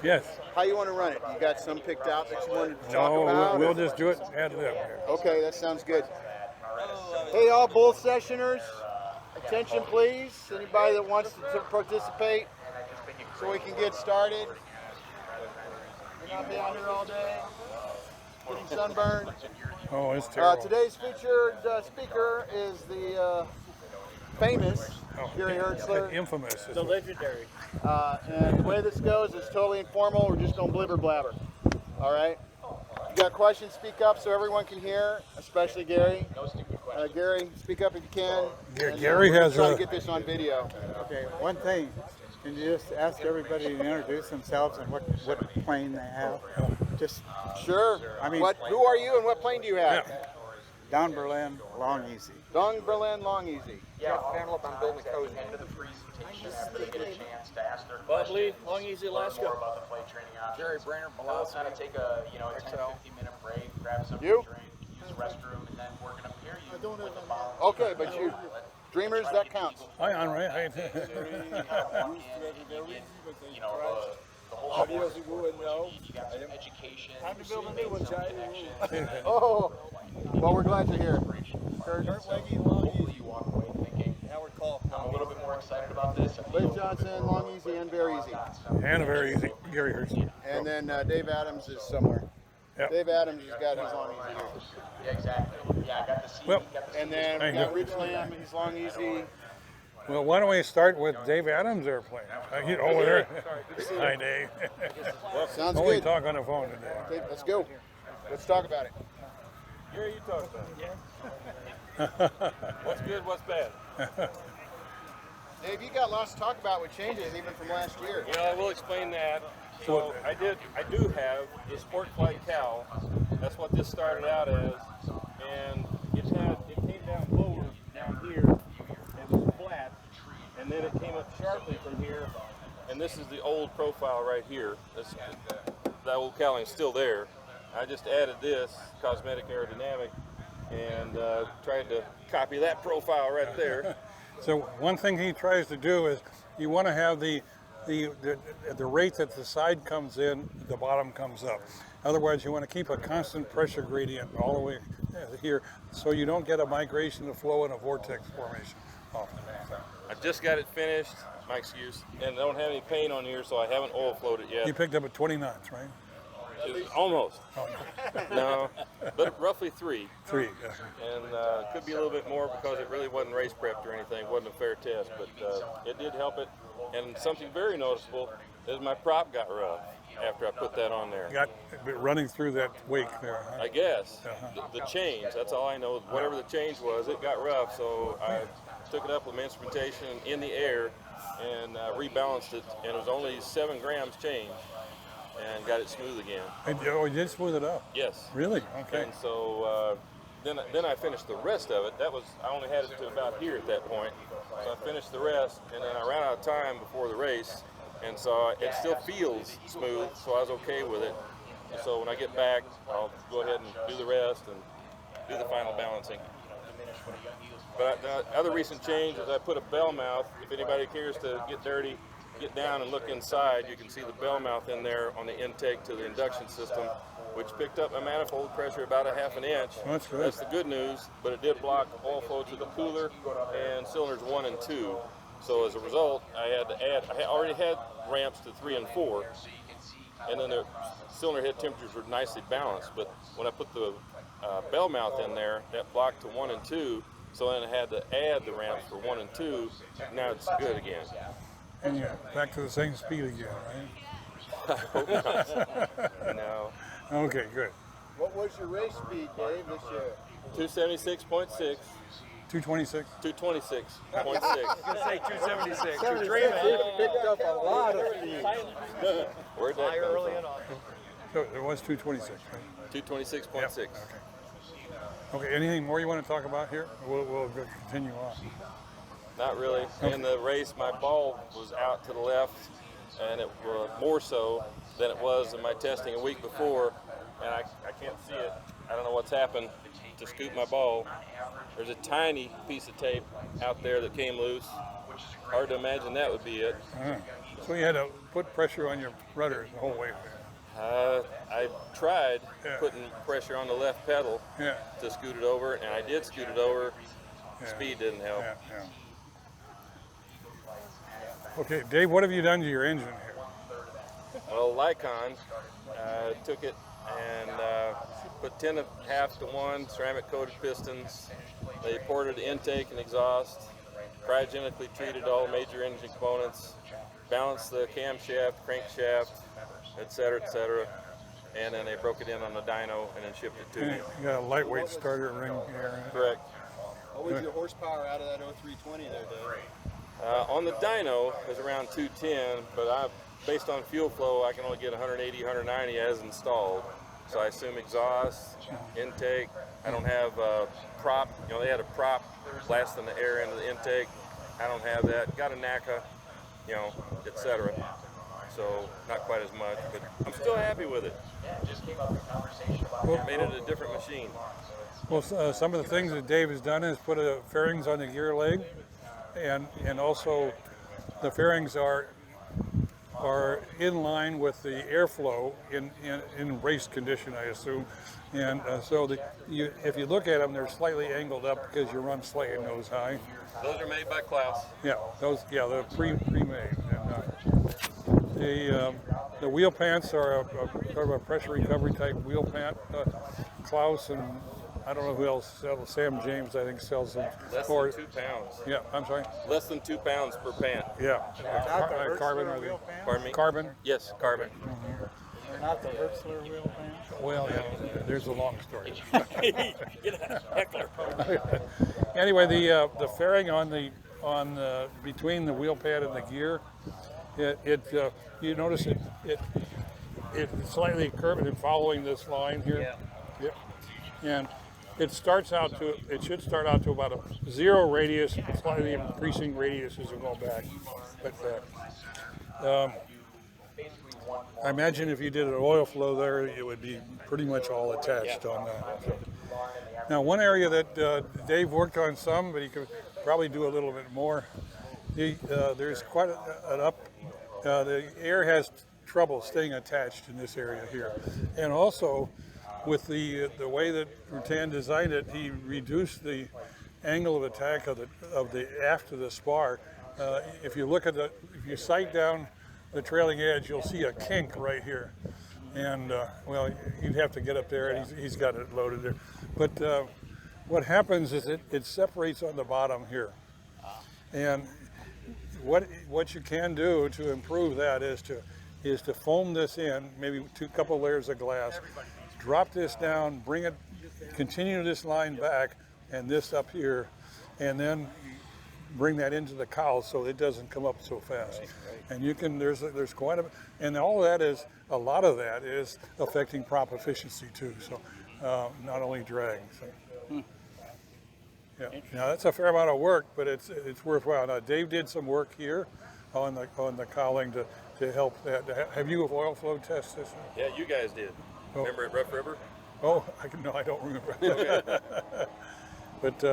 Yes. How you want to run it? You got some picked out that you wanted to talk Oh, about? we'll just do it ad lib here. Okay, that sounds good. Hey, all bull sessioners, attention please. Anybody that wants to participate, so we can get started. We're not be out here all day, getting sunburned. Oh, it's terrible. Today's featured speaker is the famous Gary Hertzler. Infamous. The legendary. And the way this goes is totally informal. We're just going to blibber blabber. All right? If you got questions, speak up so everyone can hear, especially Gary. Gary, speak up if you can. Gary has try to get this on video. Okay, one thing. Can you just ask everybody to introduce themselves and what plane they have? Just Sure. I mean, who are you and what plane do you have? Yeah. Don Berlin, Long Easy. Don Berlin, Long Easy. Bob Lee, Long Easy, Alaska. Jerry Brainerd, Velocity. Kind of take a 10-15-minute break, grab some You? drink, use the restroom, and then we're going to pair you with the bottle. Okay, but you dreamers, that counts. Hi, Andre. Hi. The whole you got some education. Time to build a new one, Oh, well, we're glad you're here. Hopefully you walk away thinking, I'm a little bit more excited about this. Dave Johnson, Long Easy, and Very Easy. And a very easy Gary Hertzler. And then Dave Adams is somewhere. Yep. Dave Adams has got his Long Easy here. Yeah, exactly. Yeah, I got to see. Well, And then we got Rich Lamb, he's Long Easy. Well, why don't we start with Dave Adams' airplane? Over there. Hi, Dave. Sounds Only good. talk on the phone today. Okay, let's go. Let's talk about it. Gary, you talk about it. What's good, what's bad? Dave, you got lots to talk about with changes even from last year. I will explain that. So I do have a sport flight cowl. That's what this started out as, and it came down lower down here. It was flat, and then it came up sharply from here. And this is the old profile right here. That old cowling's still there. I just added this cosmetic aerodynamic and tried to copy that profile right there. So one thing he tries to do is you want to have the rate that the side comes in, the bottom comes up. Otherwise, you want to keep a constant pressure gradient all the way here, so you don't get a migration of flow and a vortex formation. I just got it finished, my excuse, and I don't have any paint on here, so I haven't oil floated yet. You picked up at 20 knots, right? Almost. Oh, No, but roughly 3. 3. And could be a little bit more because it really wasn't race prepped or anything. It wasn't a fair test, but it did help it. And something very noticeable is my prop got rough after I put that on there. Got running through that wake there. Huh? I guess. The change, that's all I know. Whatever the change was, it got rough. So I took it up with my instrumentation in the air and rebalanced it. And it was only 7 grams change and got it smooth again. Oh, you did smooth it up? Yes. Really? Okay. And so then I finished the rest of it. I only had it to about here at that point. So I finished the rest, and then I ran out of time before the race, and so it still feels smooth, so I was okay with it. And so when I get back, I'll go ahead and do the rest and do the final balancing. But the other recent change is I put a bell mouth. If anybody cares to get dirty, get down and look inside, you can see the bell mouth in there on the intake to the induction system, which picked up my manifold pressure about a ½ inch. Oh, that's good. That's the good news, but it did block oil flow to the cooler and cylinders 1 and 2. So as a result, I had to add, I already had ramps to 3 and 4, and then the cylinder head temperatures were nicely balanced, but when I put the bell mouth in there, that blocked to 1 and 2, so then I had to add the ramps for 1 and 2. Now it's good again. And you're back to the same speed again, right? I hope not. No. Okay, good. What was your race speed, Dave, this year? 276.6. 226? 226.6. I was going to say 276. You're 76, dreaming. he picked up a lot of speed. Where'd that come Early from? on. So it was 226, right? 226.6. Yep. Okay, anything more you want to talk about here? We'll continue on. Not really. In the race, my ball was out to the left, and it was more so than it was in my testing a week before, and I can't see it. I don't know what's happened to scoop my ball. There's a tiny piece of tape out there that came loose. Hard to imagine that would be it. So you had to put pressure on your rudder the whole way. I tried Yeah. putting pressure on the left pedal Yeah. to scoot it over, and I did scoot it over. Yeah. Speed didn't help. Yeah, yeah. Okay, Dave, what have you done to your engine here? Well, Lycon took it and put 10.5 to 1 ceramic coated pistons. They ported intake and exhaust, cryogenically treated all major engine components, balanced the camshaft, crankshaft, etc., etc. And then they broke it in on the dyno and then shipped it to me. You got a lightweight starter ring here. Correct. What was your horsepower out of that 0320 there, Dave? On the dyno, it was around 210, but based on fuel flow, I can only get 180, 190 as installed. So I assume exhaust, intake. I don't have a prop. You know, they had a prop blasting the air into the intake. I don't have that. Got a NACA, you know, etc. So not quite as much, but I'm still happy with it. Made it a different machine. Well, some of the things that Dave has done is put fairings on the gear leg, and also the fairings are in line with the airflow in race condition, I assume. And so if you look at them, they're slightly angled up because you run slightly nose high. Those are made by Klaus. Yeah, they're pre-made. And the wheel pants are sort of a pressure recovery type wheel pant. Klaus and I don't know who else sells. Sam James, I think, sells them. Less than 2 pounds. Yeah, I'm sorry. Less than 2 pounds per pant. Yeah. Not the Hertzler Carbon or wheel pants? Pardon me? Carbon. Yes, carbon. They're not the Hertzler wheel pants? Well, yeah, there's a long story. Get a heckler. Anyway, the fairing on the between the wheel pad and the gear, you notice it's slightly curved and following this line here. Yeah. And it should start out to about a 0 radius, slightly increasing radius as we go back. But I imagine if you did an oil flow there, it would be pretty much all attached on that. So. Now, one area that Dave worked on some, but he could probably do a little bit more. There's quite an up. The air has trouble staying attached in this area here, and also with the way that Rutan designed it, he reduced the angle of attack of the aft of the spar. If you sight down the trailing edge, you'll see a kink right here, and well, you'd have to get up there, and he's got it loaded there. But what happens is it separates on the bottom here, and what you can do to improve that is to foam this in, maybe a couple layers of glass, drop this down, continue this line back and this up here, and then bring that into the cowl so it doesn't come up so fast. And you can, there's quite a, and a lot of that is affecting prop efficiency too. So not only drag. So. Yeah. Now that's a fair amount of work, but it's worthwhile. Now Dave did some work here on the cowling to help that. Have you oil flow test this? Yeah, you guys did. Oh. Remember at Rough River? Oh, I don't remember. But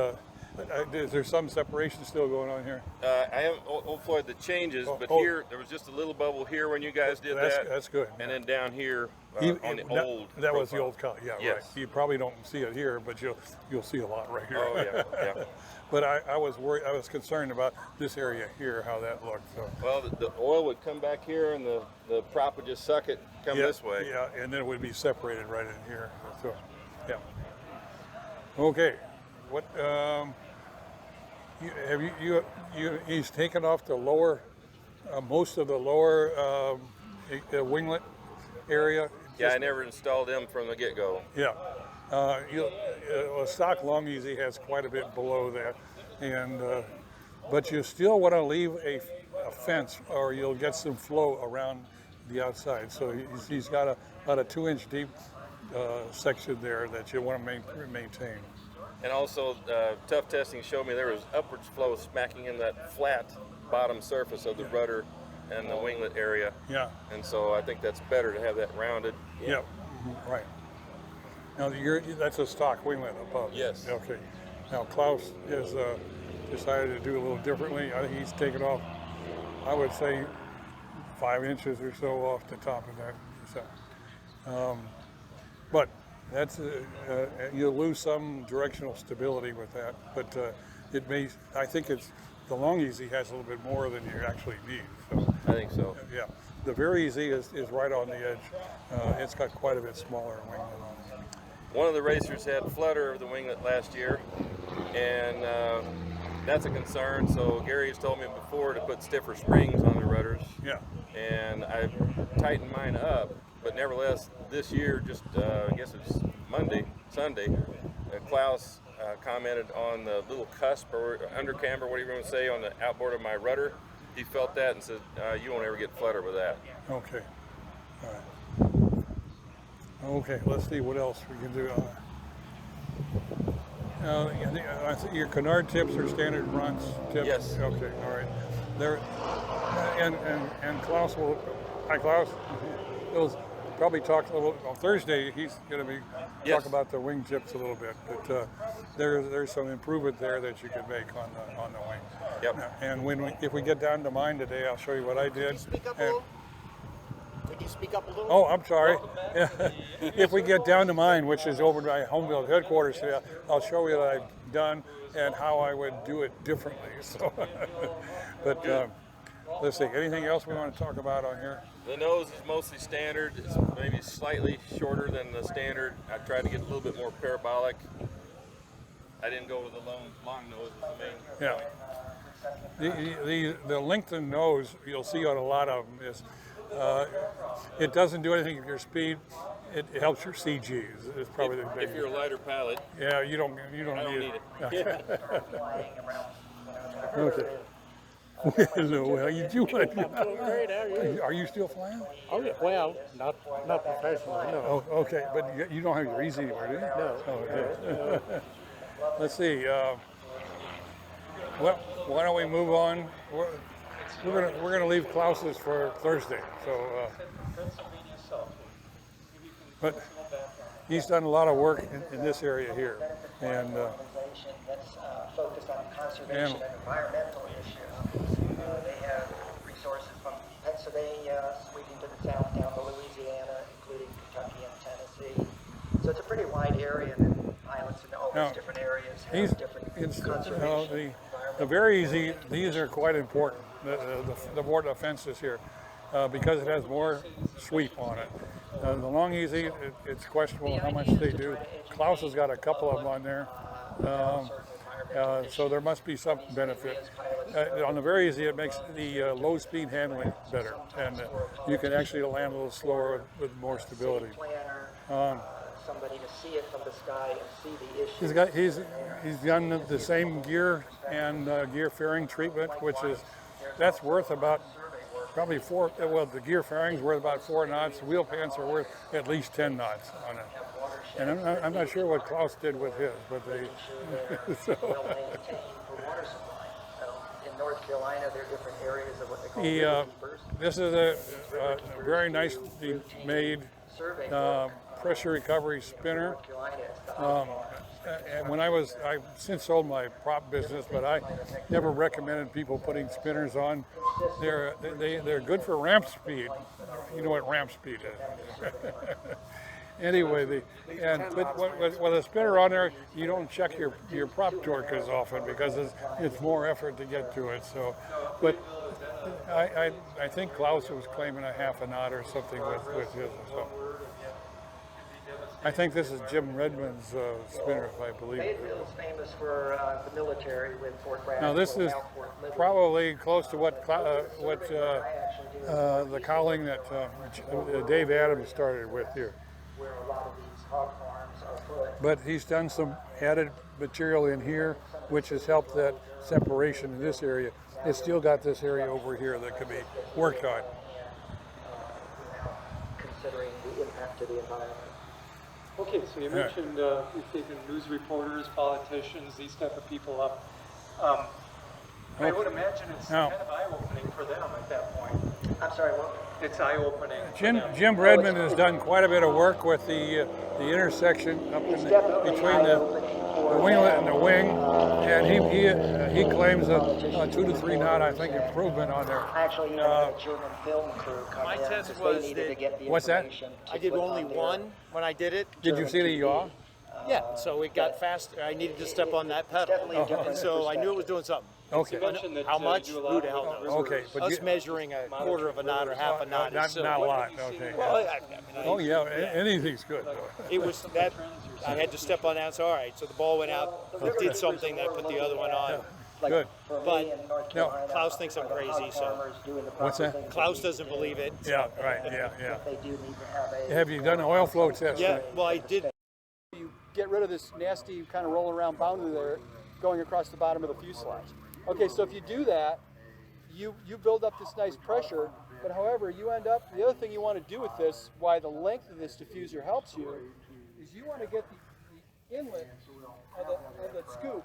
is there some separation still going on here? I haven't oil-flowed the changes, but here there was just a little bubble here when you guys did that. That's good. And then down here on the old. That was the old cow. Yeah, yes. Right. You probably don't see it here, but you'll see a lot right here. Oh yeah, yeah. But I was worried. I was concerned about this area here, how that looked. So. Well, the oil would come back here, and the prop would just suck it, come this way. Yeah, and then it would be separated right in here. So, yeah. Okay. What? He's taken off the lower, most of the lower winglet area. Yeah, I never installed them from the get-go. Yeah. A stock long easy has quite a bit below that, and but you still want to leave a fence, or you'll get some flow around the outside. So he's got about a 2-inch deep section there that you want to maintain. And also, tough testing showed me there was upwards flow smacking in that flat bottom surface of the rudder and the winglet area. Yeah. And so I think that's better to have that rounded. Yeah. Mm-hmm. Right. Now that's a stock winglet above. Yes. Okay. Now Klaus has decided to do a little differently. I think he's taken off, I would say, 5 inches or so off the top of that. So, but that's you'll lose some directional stability with that. But it may. I think it's the Long Easy has a little bit more than you actually need. So, I think so. yeah, the Very Easy is right on the edge. It's got quite a bit smaller winglet on it. One of the racers had flutter of the winglet last year, and that's a concern. So Gary's told me before to put stiffer springs on the rudders. Yeah. And I've tightened mine up, but nevertheless, this year, just I guess it was Sunday, Klaus commented on the little cusp or undercamber, whatever you want to say, on the outboard of my rudder. He felt that and said, "You won't ever get flutter with that." Okay. All right. Okay, let's see what else we can do. I think your canard tips are standard bronze tips. Yes. Okay. All right. There, and Klaus will. Hi, Klaus. He'll probably talk a little on Thursday. He's going to be talk about the wing tips a little bit, but there's some improvement there that you can make on the wing. Yep. And if we get down to mine today, I'll show you what I did. Could you speak up a little? Oh, I'm sorry. If we get down to mine, which is over by Homebuild headquarters today, I'll show you what I've done and how I would do it differently. So, but let's see. Anything else we want to talk about on here? The nose is mostly standard. It's maybe slightly shorter than the standard. I tried to get a little bit more parabolic. I didn't go with the long nose as the main. Yeah. The lengthened nose you'll see on a lot of them is it doesn't do anything with your speed. It helps your CG. Is probably the big. If you're a lighter pilot. Yeah, you don't need it. Okay. Hello, how you doing? Great, how are you? Are you still flying? Oh, yeah. Well, not professionally, no. Oh, okay, but you don't have your easy anymore, do you? No. Oh, okay. Let's see. Well, why don't we move on? We're gonna leave Klaus's for Thursday. So, but he's done a lot of work in this area here, and that's focused on conservation and environmental issues. They have resources from Pennsylvania, sweeping to the south down to Louisiana, including Kentucky and Tennessee. So it's a pretty wide area, and then pilots in all these different areas have different conservation. The Very Easy, these are quite important. The board of fences here, because it has more sweep on it. The Long Easy, it's questionable how much they do. Klaus has got a couple of them on there. So there must be some benefit. On the Very Easy, it makes the low speed handling better, and you can actually land a little slower with more stability. Somebody to see it from the sky and see the issues. He's done the same gear and gear fairing treatment, that's worth about probably the gear fairing's worth about 4 knots. The wheel pants are worth at least 10 knots on it. And I'm not sure what Klaus did with his, but they. So. In North Carolina, there are different areas of what they call keepers. This is a very nicely made pressure recovery spinner. And when I've since sold my prop business, but I never recommended people putting spinners on. They're good for ramp speed. You know what ramp speed is. Anyway, with a spinner on there, you don't check your prop torque as often because it's more effort to get to it. So, but I think Klaus was claiming a half a knot or something with his. So. I think this is Jim Redmond's spinner, if I believe it. Fayetteville is famous for the military with Fort Bragg. Now this is probably close to what the cowling that Dave Adams started with here. Where a lot of these hog farms are put. But he's done some added material in here, which has helped that separation in this area. It's still got this area over here that could be worked on. Considering the impact to the environment. Okay, so you mentioned you've taken news reporters, politicians, these type of people up. I would imagine it's kind of eye-opening for them at that point. I'm sorry, what? It's eye-opening. Jim Redmond has done quite a bit of work with the intersection up in between the. winglet and the wing, and he claims a 2 to 3 knot, I think, improvement on there. Actually, you had a German film crew come My in test because was they needed that- to get the What's that? information to I did put only on their one when I did it. Did you see the yaw? Yeah, so it got faster. I needed to step on that pedal. definitely a different And so I knew it was doing something. Okay. You mentioned that How much? you do a lot Who of the hell knows? Okay, but Us you, measuring a quarter of a knot or half a knot not is silly. a lot. Okay. Well, Oh yeah, anything's good. it was that I had to step on that. And say, all right, so the ball went out, it did something that put the other one on. Good. For But, me in North no, Carolina, Klaus thinks I'm crazy, hog so- farmers doing the What's proper that? things Klaus doesn't believe it. Yeah, right. Yeah. They do need to have a Have you done an oil flow test? Yeah, well, I did. You get rid of this nasty kind of roll around boundary there going across the bottom of the fuselage. Okay, so if you do that, you build up this nice pressure, but however, you end up, the other thing you want to do with this, why the length of this diffuser helps you, is you want to get the inlet of the scoop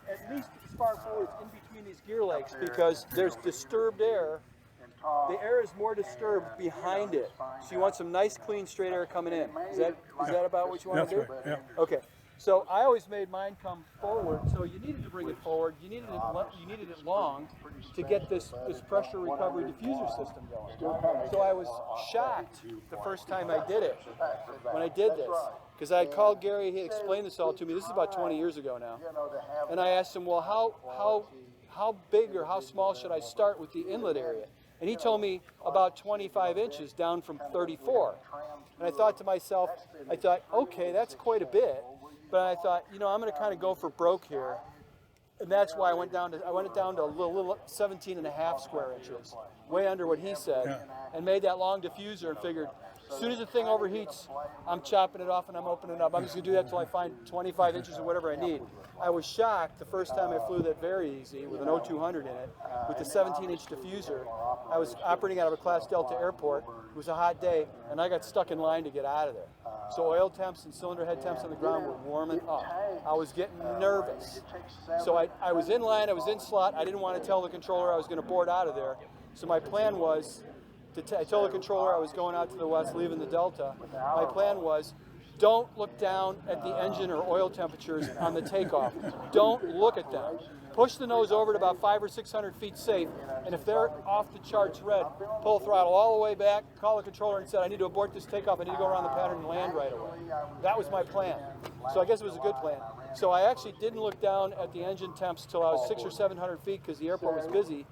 at least as far forward in between these gear legs, because there's disturbed air. The air is more disturbed behind it, so you want some nice, clean, straight air coming in. Is that about what you want That's to do? right. Yeah. Okay. So I always made mine come forward. So you needed to bring it forward. You needed it long to get this pressure recovery diffuser system going. So I was shocked the first time I did it, when I did this, because I had called Gary. He had explained this all to me. This is about 20 years ago now. And I asked him, well, how big or how small should I start with the inlet area? And he told me about 25 inches down from 34. And I thought to myself, okay, that's quite a bit. But I thought, I'm going to kind of go for broke here. And that's why I went down to a little 17 and a half square inches, way under what he said, and made that long diffuser and figured, as soon as the thing overheats, I'm chopping it off and I'm opening it up. I'm just going to do that until I find 25 inches or whatever I need. I was shocked the first time I flew that very easy with an 0200 in it, with the 17-inch diffuser. I was operating out of a Class Delta airport. It was a hot day, and I got stuck in line to get out of there. So oil temps and cylinder head temps on the ground were warming up. I was getting nervous. So I was in line, I was in slot. I didn't want to tell the controller I was going to board out of there. So my plan was, I told the controller I was going out to the west, leaving the Delta. My plan was, don't look down at the engine or oil temperatures on the takeoff. Don't look at them. Push the nose over to about 500 or 600 feet safe, and if they're off the charts red, pull throttle all the way back, call the controller and said, I need to abort this takeoff, I need to go around the pattern and land right away. That was my plan. So I guess it was a good plan. So I actually didn't look down at the engine temps till I was 600 or 700 feet because the airport was busy.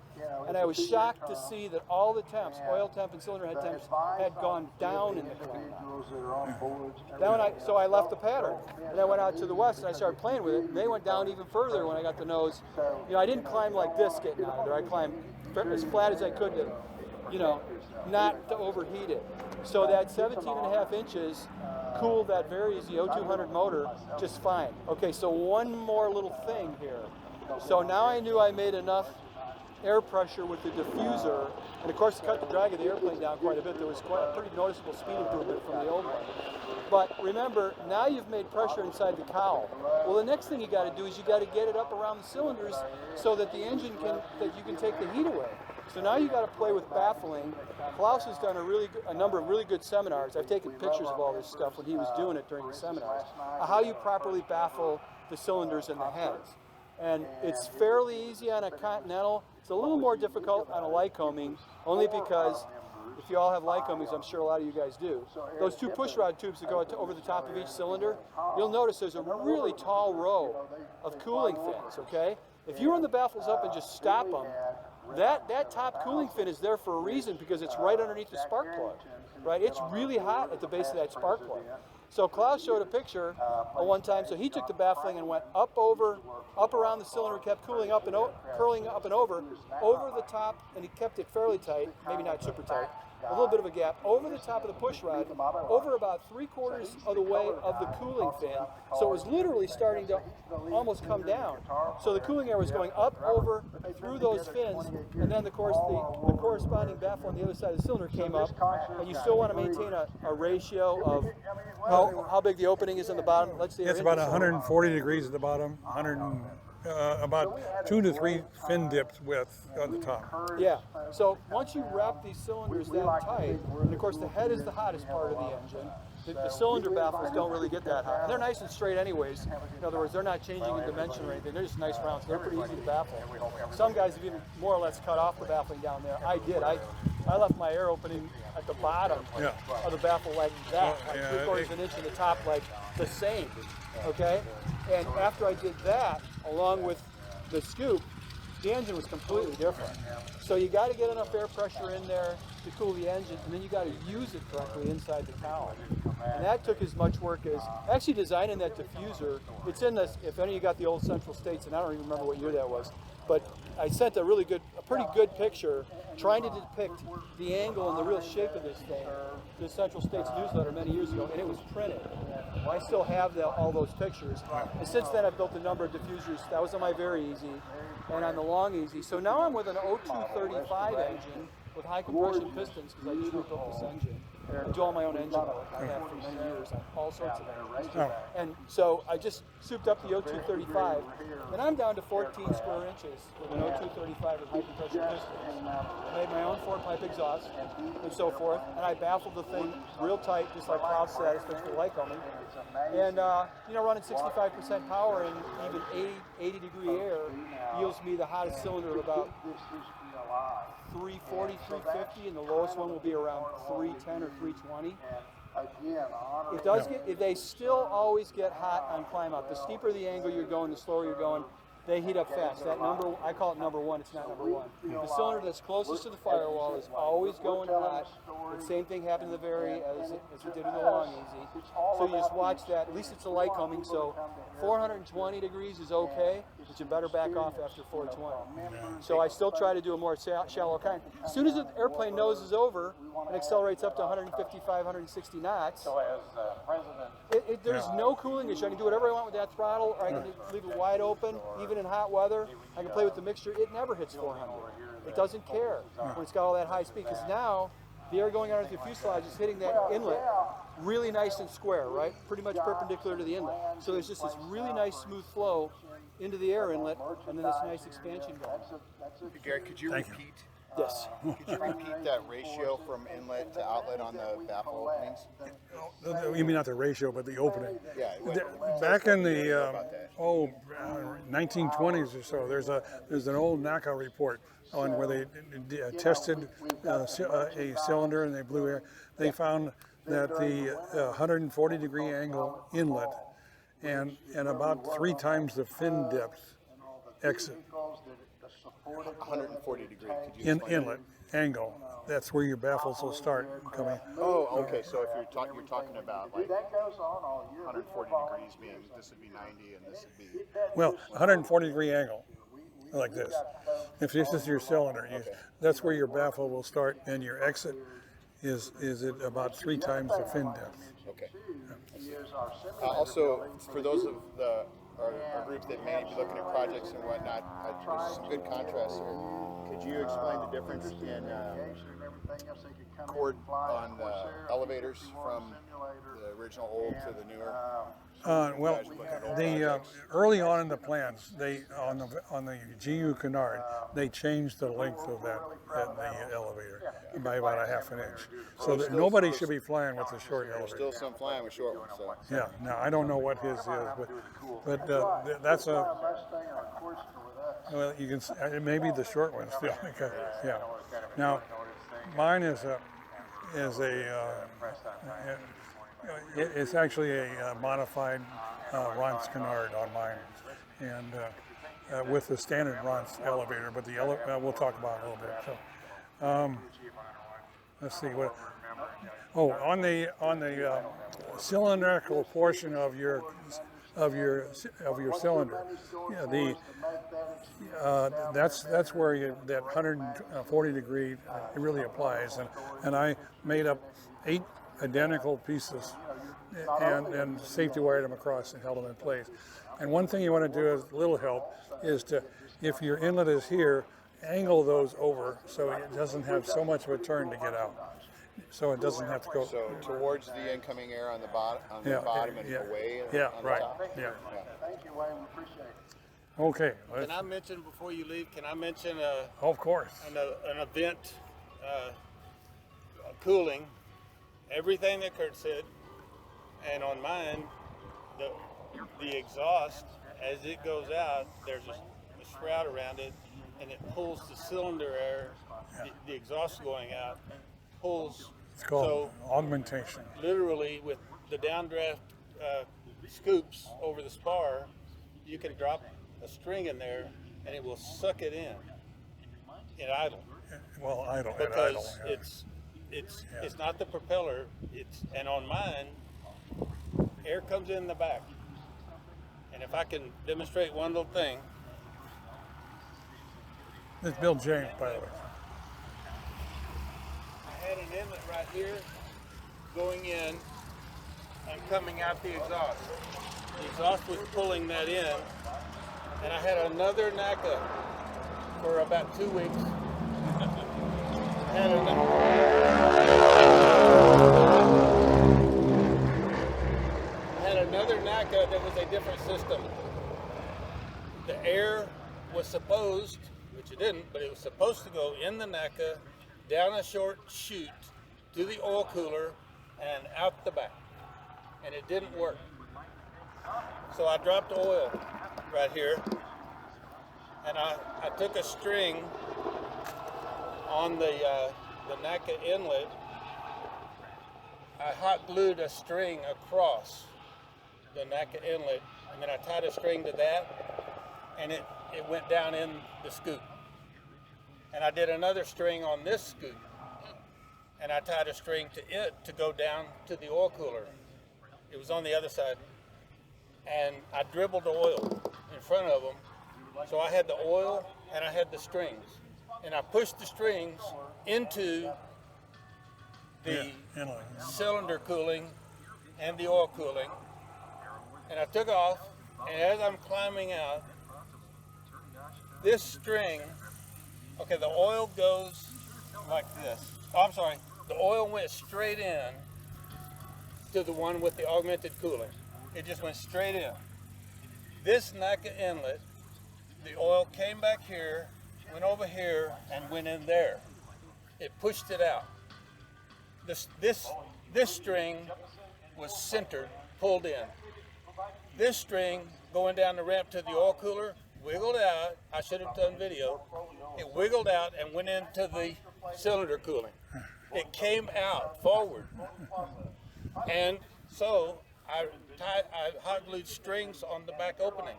And I was shocked to see that all the temps, oil temp and cylinder head temps, had gone down in the climb. So I left the pattern, and I went out to the west and I started playing with it. And they went down even further when I got the nose. I didn't climb like this getting out of there. I climbed as flat as I could to, not to overheat it. So that 17 and a half inches cooled that very easy 0200 motor just fine. Okay, so one more little thing here. So now I knew I made enough air pressure with the diffuser, and of course it cut the drag of the airplane down quite a bit. There was quite a pretty noticeable speed improvement from the old one. But remember, now you've made pressure inside the cowl. Well, the next thing you got to do is you got to get it up around the cylinders so that the engine that you can take the heat away. So now you got to play with baffling. Klaus has done a number of really good seminars. I've taken pictures of all this stuff when he was doing it during the seminars. How you properly baffle the cylinders and the heads. And it's fairly easy on a Continental. It's a little more difficult on a Lycoming, only because if you all have Lycomings, I'm sure a lot of you guys do, those two pushrod tubes that go over the top of each cylinder, you'll notice there's a really tall row of cooling fins, okay? If you run the baffles up and just stop them, that top cooling fin is there for a reason, because it's right underneath the spark plug, right? It's really hot at the base of that spark plug. So Klaus showed a picture one time. So he took the baffling and went up around the cylinder, kept cooling up and curling up and over the top, and he kept it fairly tight, maybe not super tight, a little bit of a gap, over the top of the push rod, over about 3/4 of the way of the cooling fin. So it was literally starting to almost come down. So the cooling air was going up, over, through those fins, and then of course the corresponding baffle on the other side of the cylinder came up, and you still want to maintain a ratio of how big the opening is on the bottom. Let's say It's about 140 degrees at the bottom, 100, about 2 to 3 fin dips width on the top. Yeah. So once you wrap these cylinders that tight, and of course the head is the hottest part of the engine. The cylinder baffles don't really get that hot. And they're nice and straight anyways. In other words, they're not changing in dimension or anything. They're just nice rounds. They're pretty easy to baffle. Some guys have even more or less cut off the baffling down there. I did. I left my air opening at the bottom of the baffle like that, like 3/4 of an inch in the top, like the same. Okay? And after I did that, along with the scoop, the engine was completely different. So you got to get enough air pressure in there to cool the engine, and then you got to use it correctly inside the cowling. And that took as much work as actually designing that diffuser. It's in this. If any of you got the old Central States, and I don't even remember what year that was, but I sent a pretty good picture trying to depict the angle and the real shape of this thing to the Central States newsletter many years ago, and it was printed. I still have all those pictures. And since then, I've built a number of diffusers. That was on my Very Easy and on the Long Easy. So now I'm with an 0235 engine with high compression pistons because I just rebuilt this engine. I do all my own engine work. I have for many years on all sorts of engines. And so I just souped up the 0235, and I'm down to 14 square inches with an 0235 with high compression pistons. I made my own 4-pipe exhaust and so forth, and I baffled the thing real tight, just like Klaus said, especially for Lycoming. And running 65% power in even 80 degree air yields me the hottest cylinder of about 340, 350, and the lowest one will be around 310 or 320. It does they still always get hot on climb out. The steeper the angle you're going, the slower you're going, they heat up fast. That number, I call it number one, it's not number one. The cylinder that's closest to the firewall is always going hot. The same thing happened to the Very as it did in the Long Easy. So you just watch that, at least it's a Lycoming, so 420 degrees is okay, but you better back off after 420. So I still try to do a more shallow kind. As soon as the airplane nose is over and accelerates up to 155, 160 knots, there's no cooling issue. I can do whatever I want with that throttle, or I can leave it wide open, even in hot weather. I can play with the mixture. It never hits 400. It doesn't care when it's got all that high speed, because now the air going underneath the fuselage is hitting that inlet really nice and square, right? Pretty much perpendicular to the inlet. So there's just this really nice smooth flow into the air inlet, and then this nice expansion going. Gary, could you repeat? Yes. Could you repeat that ratio from inlet to outlet on the baffle openings? You mean not the ratio, but the opening? Yeah. Back in the 1920s or so, there's an old NACA report on where they tested a cylinder and they blew air. They found that the 140 degree angle inlet and about 3 times the fin depth exit. 140 degree. Could you Inlet angle. That's where your baffles will start coming. Oh, okay. So if you're talking about like 140 degrees being, this would be 90 and this would be. Well, 140 degree angle, like this. If this is your cylinder, that's where your baffle will start, and your exit is at about 3 times the fin depth. Okay. Also, for those of our group that may be looking at projects and whatnot, there's some good contrast here. Could you explain the difference in cord on the elevators from the original old to the newer? Well, early on in the plans, on the GU Canard, they changed the length of the elevator by about a half an inch, so that nobody should be flying with the short elevator. Still some flying with short ones. So. Yeah. Now I don't know what his is, but that's a. Well, you can maybe the short one still. Yeah. Now, mine is a. It's actually a modified Ron's Canard on mine, and with the standard Ron's elevator. But we'll talk about it a little bit. So, let's see what. Oh, on the cylindrical portion of your cylinder, that's where that 140 degree it really applies, and I made up 8 identical pieces and safety wired them across and held them in place. And one thing you want to do as a little help is to, if your inlet is here, angle those over so it doesn't have so much of a turn to get out. So it doesn't have to go. So towards the incoming air on the bottom and away. Yeah, on the right. top. Yeah. Thank you, Wayne. We appreciate Okay. Can I mention before you leave? Can I mention Of course. an event cooling? Everything that Kurt said, and on mine, the exhaust as it goes out, there's a shroud around it, and it pulls the cylinder air. The exhaust going out pulls. It's called augmentation. Literally, with the downdraft scoops over the spar, you can drop a string in there and it will suck it in idle. Well, idle. Because yeah. it's not the propeller. And on mine, air comes in the back. And if I can demonstrate one little thing. It's Bill James, by the way. I had an inlet right here going in and coming out the exhaust. The exhaust was pulling that in, and I had another NACA for about 2 weeks. I had another NACA that was a different system. The air was supposed, which it didn't, but it was supposed to go in the NACA, down a short chute to the oil cooler and out the back. And it didn't work. So I dropped oil right here, and I took a string on the NACA inlet. I hot glued a string across the NACA inlet, and then I tied a string to that, and it went down in the scoop. And I did another string on this scoop, and I tied a string to it to go down to the oil cooler. It was on the other side. And I dribbled the oil in front of them. So I had the oil and I had the strings. And I pushed the strings into the cylinder cooling and the oil cooling. And I took off, and as I'm climbing out, this string, okay, the oil goes like this. Oh, I'm sorry, the oil went straight in to the one with the augmented cooling. It just went straight in. This NACA inlet, the oil came back here, went over here, and went in there. It pushed it out. This string was centered, pulled in. This string going down the ramp to the oil cooler wiggled out. I should have done video. It wiggled out and went into the cylinder cooling. It came out forward. And so I hot glued strings on the back opening.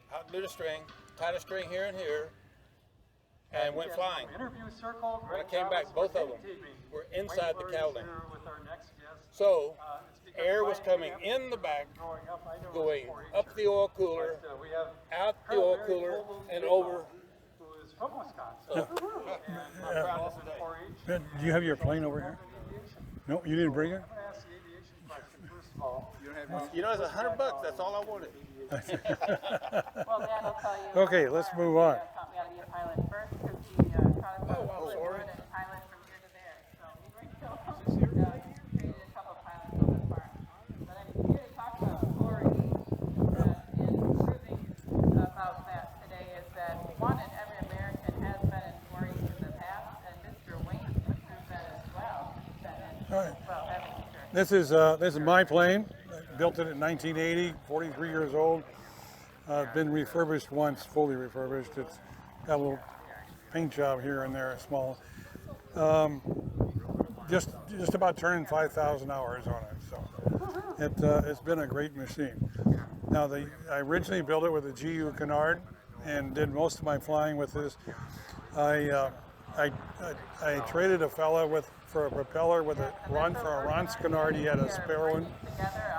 Hot glued a string, tied a string here and here, and went flying. When I came back, both of them were inside the cowling. So air was coming in the back, going up the oil cooler, out the oil cooler, and over. So, Do you have your plane over here? No, you didn't bring it? you know, it's $100. That's all I wanted. Well, Dad will tell you. Okay, let's move on. Taught me how to be a pilot first because he taught us how to board and pilot from here to there. So we created a couple of pilots on this farm. But I'm here to talk about authority and proving about that today is that one in every American has been in quarries in the past, and Mr. Wayne would prove that as well. All right. This is my plane. I built it in 1980, 43 years old. Been refurbished once, fully refurbished. It's got a little paint job here and there, small. Just about turning 5,000 hours on it. So it's been a great machine. Now I originally built it with a GU Canard and did most of my flying with this. I traded a fella for a propeller with a Ron Canard. He had a spare one,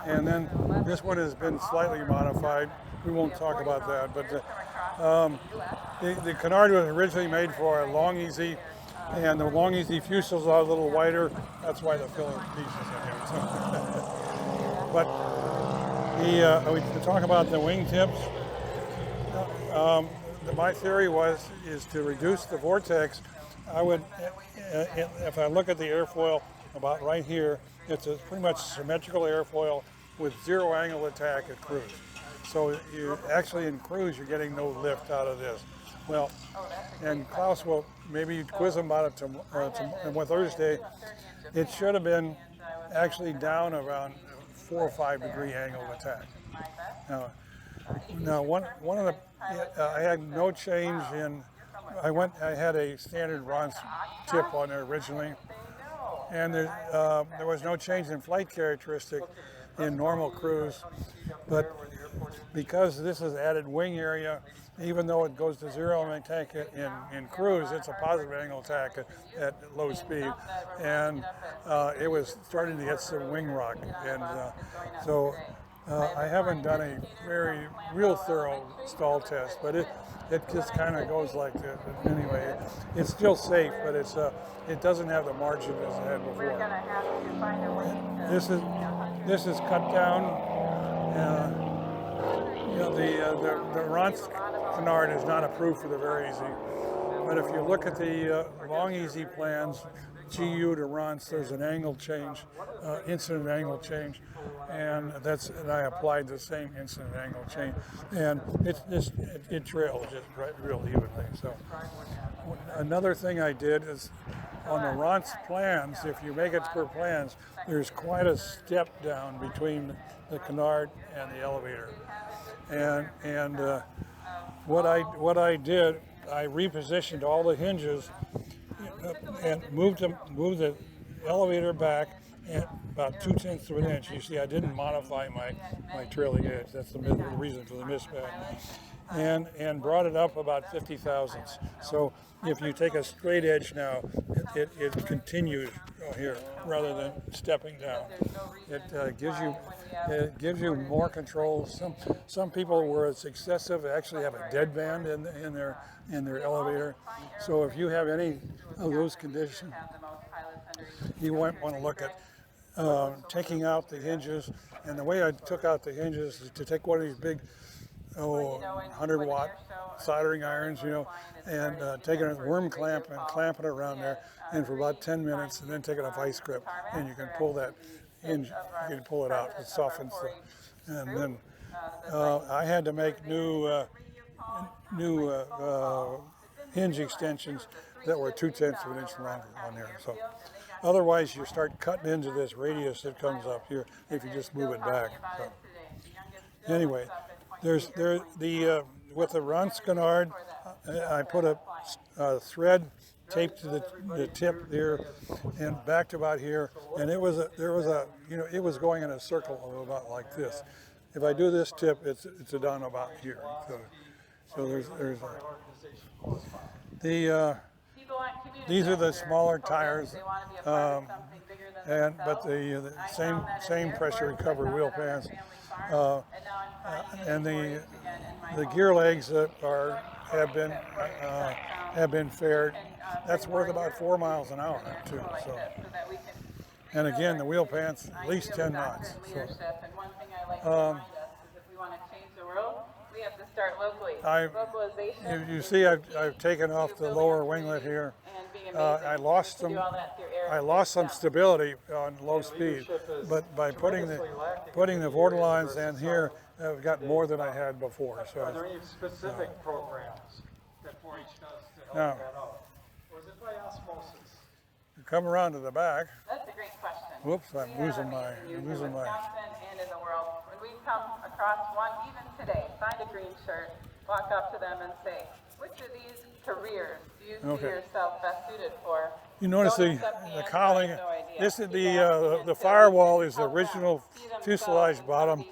and then this one has been slightly modified. We won't talk about that, but the Canard was originally made for a long easy, and the long easy fuselage is a little wider. That's why the filling pieces in here. So. But we talk about the wing tips. My theory is to reduce the vortex. I would, if I look at the airfoil about right here, it's a pretty much symmetrical airfoil with zero angle attack at cruise. So you actually in cruise, you're getting no lift out of this. Well, and Klaus will maybe quiz him about it on Thursday. It should have been actually down around 4 or 5 degree angle of attack. Now one of the I had no change in. I had a standard Ron's tip on there originally, and there was no change in flight characteristic in normal cruise, but because this is added wing area, even though it goes to 0 and attack in cruise, it's a positive angle attack at low speed, and it was starting to get some wing rock, and so I haven't done a very real thorough stall test, but it just kind of goes like that. But anyway, it's still safe, but it doesn't have the margin as it had before. This is cut down. The Ron's canard is not approved for the very easy, but if you look at the long easy plans, GU to Ron's, there's an angle change, incident angle change, and I applied the same incident angle change, and it trails just real evenly. So another thing I did is on the Ron's plans, if you make it per plans, there's quite a step down between the canard and the elevator. And what I did, I repositioned all the hinges and moved the elevator back at about 2/10 of an inch. You see, I didn't modify my trailing edge. That's the reason for the mismatch. And brought it up about 50 thousandths. So if you take a straight edge now, it continues here rather than stepping down. It gives you more control. Some people, where it's excessive, actually have a dead band in their elevator. So if you have any of those conditions, you might want to look at taking out the hinges. And the way I took out the hinges is to take one of these big 100-watt soldering irons, and taking a worm clamp and clamping it around there, and for about 10 minutes, and then taking a vice grip, and you can pull that hinge, you can pull it out. It softens it. And then I had to make new hinge extensions that were 2/10 of an inch longer on there. So otherwise, you start cutting into this radius that comes up here if you just move it back. So anyway, with the Ron's canard, I put a thread taped to the tip there and back to about here, and it was going in a circle of about like this. If I do this tip, it's down about here. So there's these are the smaller tires, but the same pressure recovery wheel pans, and the gear legs that have been faired. That's worth about 4 miles an hour too. So, and again, the wheel pants at least 10 knots. So, we have to start locally. Localization. You see, I've taken off the lower winglet here. I lost some stability on low speed, but by putting the Vortelines in here, I've got more than I had before. So are there any specific programs that 4-H does to help now, that out? Or is it by osmosis? you come around to the back. That's a great question. Whoops, I'm losing my. In Wisconsin and in the world, when we come across one, even today, find a green shirt, walk up to them and say, which of these careers do you see yourself best suited for? You notice the cowling. This is the firewall is the original fuselage bottom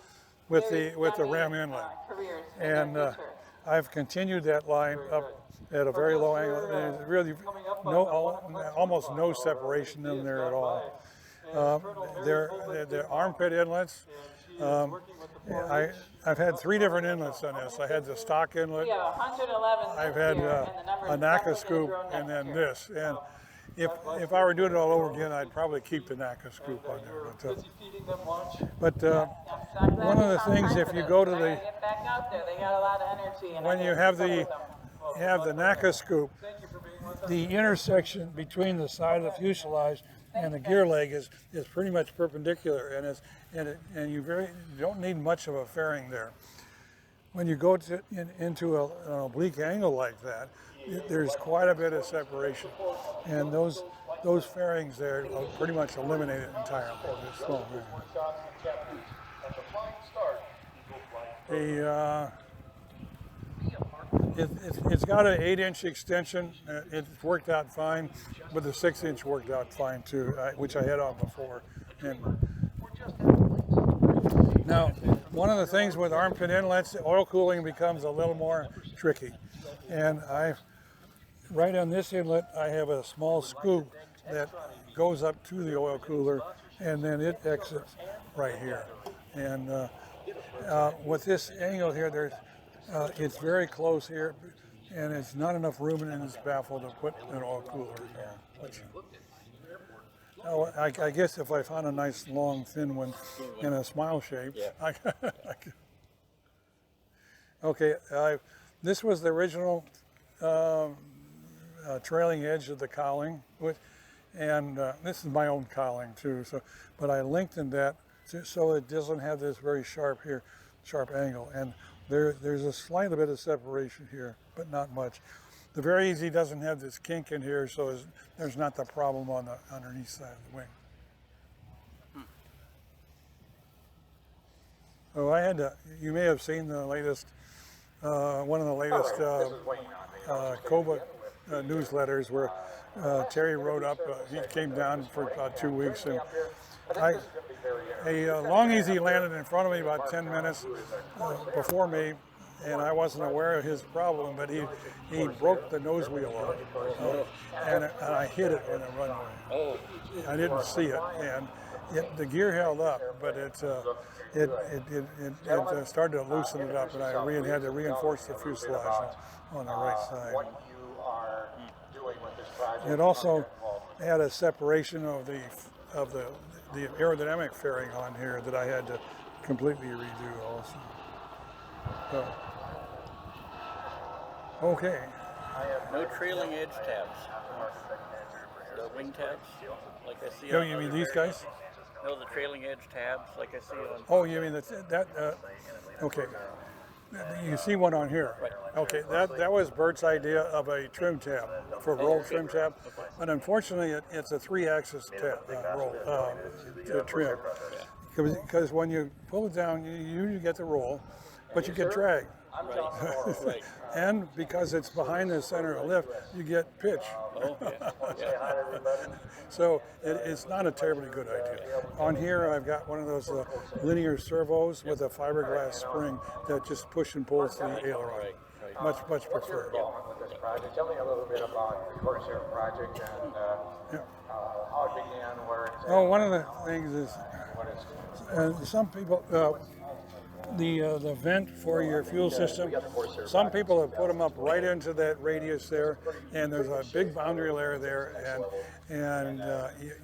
with the ram inlet, and I've continued that line up at a very low angle. There's really almost no separation in there at all. They're armpit inlets. I've had 3 different inlets on this. I had the stock inlet. I've had a NACA scoop, and then this. And if I were doing it all over again, I'd probably keep the NACA scoop on there. But one of the things, if you go to when you have the NACA scoop, the intersection between the side of the fuselage and the gear leg is pretty much perpendicular, and you don't need much of a fairing there. when you go into an oblique angle like that, there's quite a bit of separation, and those fairings there are pretty much eliminated entirely. They're small. It's got an 8-inch extension. It's worked out fine, but the 6-inch worked out fine too, which I had on before. And now, one of the things with armpit inlets, oil cooling becomes a little more tricky. And right on this inlet, I have a small scoop that goes up to the oil cooler, and then it exits right here. And with this angle here, it's very close here, and it's not enough room in this baffle to put an oil cooler here. I guess if I found a nice long thin one in a smile shape, okay, this was the original trailing edge of the cowling, and this is my own cowling too. But I lengthened that so it doesn't have this very sharp angle, and there's a slight bit of separation here, but not much. The Very Easy doesn't have this kink in here, so there's not the problem on the underneath side of the wing. Oh, you may have seen the latest, one of the latest COBA newsletters where Terry wrote up, he came down for about 2 weeks, and a Long Easy landed in front of me about 10 minutes before me, and I wasn't aware of his problem, but he broke the nose wheel off, and I hit it on the runway. I didn't see it, and the gear held up, but it started to loosen it up, and I had to reinforce the fuselage on the right side. It also had a separation of the aerodynamic fairing on here that I had to completely redo also. So, okay. No trailing edge tabs. The wing tabs, like I see. Oh, you mean these guys? No, the trailing edge tabs, like I see on. Oh, you mean that? Okay. You see one on here. Right. Okay, that was Bert's idea of a trim tab, for roll trim tab, but unfortunately it's a 3-axis tab roll trim, because when you pull it down, you get the roll, but you get drag. Right. And because it's behind the center of lift, you get pitch. So it's not a terribly good idea. On here, I've got one of those linear servos with a fiberglass spring that just push and pulls the aileron. Much preferred. Tell me a little bit about the Corsair project and how it began, where it's. Oh, one of the things is some people. The vent for your fuel system, some people have put them up right into that radius there, and there's a big boundary layer there, and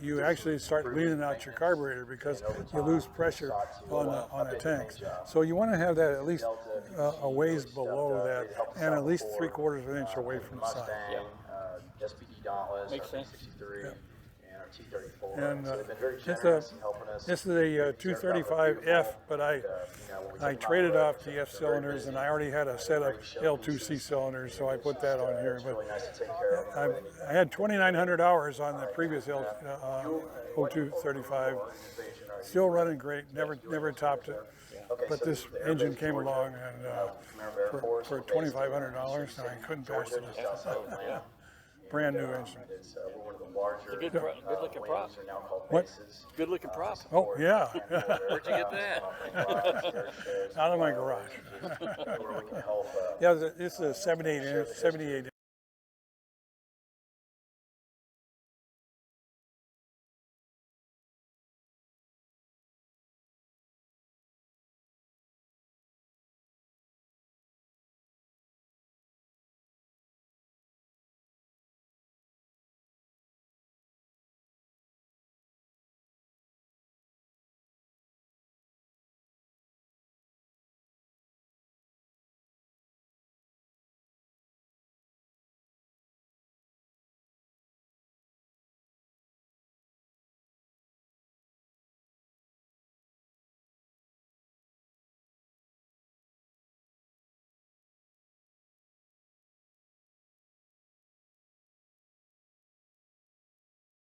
you actually start bleeding out your carburetor because you lose pressure on the tanks. So you want to have that at least a ways below that, and at least 3/4 of an inch away from the side. Makes sense. And this is a 235F, but I traded off the F cylinders, and I already had a set of L2C cylinders, so I put that on here. But I had 2,900 hours on the previous O235, still running great, never topped it. But this engine came along, and for $2,500, and I couldn't pass it. Brand new engine. It's a good looking prop. What? Good looking prop. Oh, yeah. Where'd you get that? Out of my garage. Yeah, it's a 78 inch